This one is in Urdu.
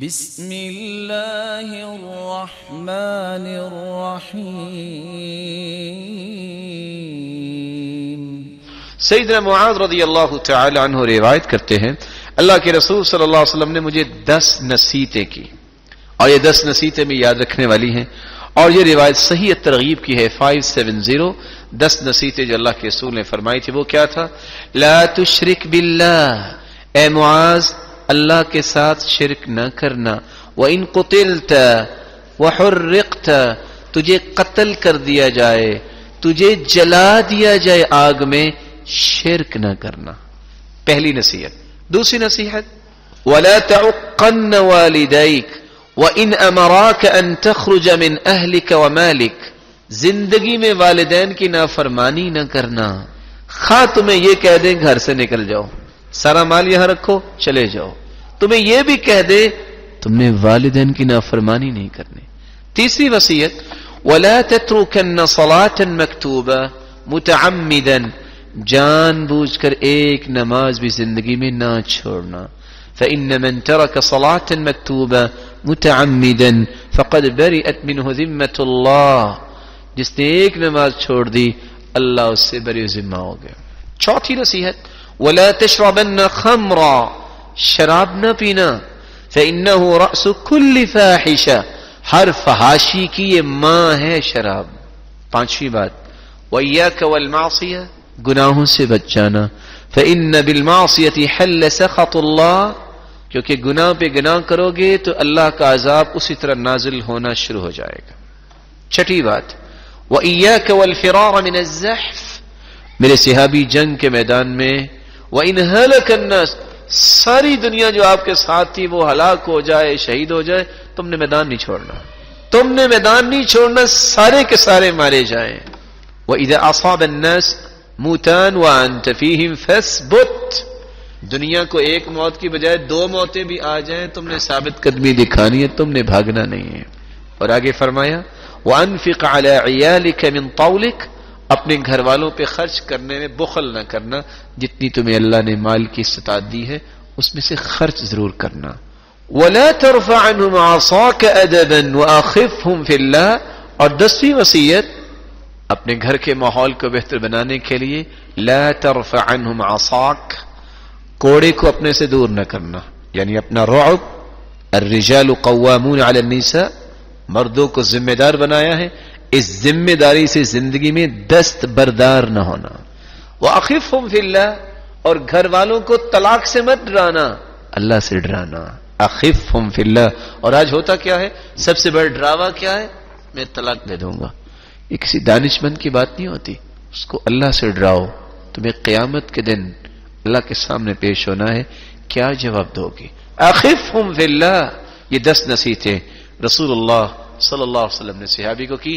بسم اللہ الرحمن الرحیم۔ سیدنا معاذ رضی اللہ تعالی عنہ روایت کرتے ہیں اللہ کے رسول صلی اللہ علیہ وسلم نے مجھے 10 نصیحتیں کی، اور یہ 10 نصیحتیں میں یاد رکھنے والی ہیں، اور یہ روایت صحیح ترغیب کی ہے 570۔ 10 نصیحتیں جو اللہ کے رسول نے فرمائی تھی وہ کیا تھا؟ لا تشرک باللہ، اے معاذ اللہ کے ساتھ شرک نہ کرنا۔ وَإِن قُتِلْتَ وَحُرِّقْتَ، تجھے قتل کر دیا جائے، تجھے جلا دیا جائے آگ میں، شرک نہ کرنا، پہلی نصیحت۔ دوسری نصیحت وَلَا تَعُقَّنَّ وَالِدَيْكَ وَإِنْ أَمَرَاكَ أَن تَخْرُجَ مِنْ أَهْلِكَ وَمَالِكَ، زندگی میں والدین کی نافرمانی نہ کرنا، خواہ تمہیں یہ کہہ دیں گھر سے نکل جاؤ، سارا مال یہاں رکھو چلے جاؤ، تمہیں یہ بھی کہہ دے تم نے والدین کی نافرمانی نہیں کرنی۔ تیسری وصیت وَلَا تَتْرُكَنَّ صَلَاةً مَكْتُوبًا مُتَعَمِّدًا، جان بوجھ کر ایک نماز بھی زندگی میں نہ چھوڑنا۔ فَإِنَّ مَن تَرَكَ صَلَاةً مَكْتُوبًا مُتَعَمِّدًا فَقَدْ بَرِئَتْ مِنْهُ ذِمَّةُ اللَّهِ، جس نے ایک نماز چھوڑ دی اللہ اس سے بری ذمہ ہو گیا۔ چوتھی نصیحت وَلَا تَشْرَبَنَّ خَمْرًا، شراب نہ پینا، فَإِنَّهُ رَأْسُ كُلِّ فَاحِشَةٍ، ہر فحاشی کی یہ ماں ہے شراب۔ پانچویں بات وَإِيَّاكَ وَالْمَعْصِيَةِ، گناہوں سے بچ جانا، فَإِنَّ بِالْمَعْصِيَةِ حَلَّ سَخَطُ اللَّهِ، کیونکہ گناہ پہ گناہ کرو گے تو اللہ کا عذاب اسی طرح نازل ہونا شروع ہو جائے گا۔ چھٹی بات وَإِيَّاكَ وَالْفِرَارَ مِنَ الزَّحْفِ، میرے صحابی جنگ کے میدان میں وَإِنْ هَلَكَ النَّاسُ، ساری دنیا جو آپ کے ساتھ تھی وہ ہلاک ہو جائے، شہید ہو جائے، تم نے میدان نہیں چھوڑنا، تم نے میدان نہیں چھوڑنا، سارے کے سارے مارے جائیں۔ وَإِذَا أَصَابَ النَّاسُ مُوتًا وَأَنْتَ فِيهِمْ فَاثْبُتْ، دنیا کو ایک موت کی بجائے 2 موتیں بھی آ جائیں تم نے ثابت قدمی دکھانی ہے، تم نے بھاگنا نہیں ہے۔ اور آگے فرمایا وَأَنْفِقْ عَلَىٰ عِيَالِكَ مِنْ طَوْلِكَ، اپنے گھر والوں پہ خرچ کرنے میں بخل نہ کرنا، جتنی تمہیں اللہ نے مال کی استطاعت دی ہے اس میں سے خرچ ضرور کرنا۔ وَلَا تَرْفَعْ عَنْهُمْ عَصَاكَ أَدَبًا وَأَخِفْهُمْ فِي اللَّهِ، اور 10ویں وصیت اپنے گھر کے ماحول کو بہتر بنانے کے لیے لا ترفع عنہم عصاک، کوڑے کو اپنے سے دور نہ کرنا، یعنی اپنا رعب، الرجال قوامون علی النساء، مردوں کو ذمہ دار بنایا ہے، اس ذمہ داری سے زندگی میں دست بردار نہ ہونا۔ وَأَخِفْهُمْ فِي اللَّهِ، اور گھر والوں کو طلاق سے مت ڈرانا، اللہ سے ڈرانا۔ أَخِفْهُمْ فِي اللَّهِ، اور آج ہوتا کیا ہے، سب سے بڑا ڈراوا کیا ہے، میں طلاق دے دوں گا۔ یہ کسی دانشمند کی بات نہیں ہوتی، اس کو اللہ سے ڈراؤ، تمہیں قیامت کے دن اللہ کے سامنے پیش ہونا ہے، کیا جواب دو گی؟ أَخِفْهُمْ فِي اللَّهِ، یہ 10 نصیحتیں رسول اللہ صلی اللہ علیہ وسلم نے صحابی کو کی۔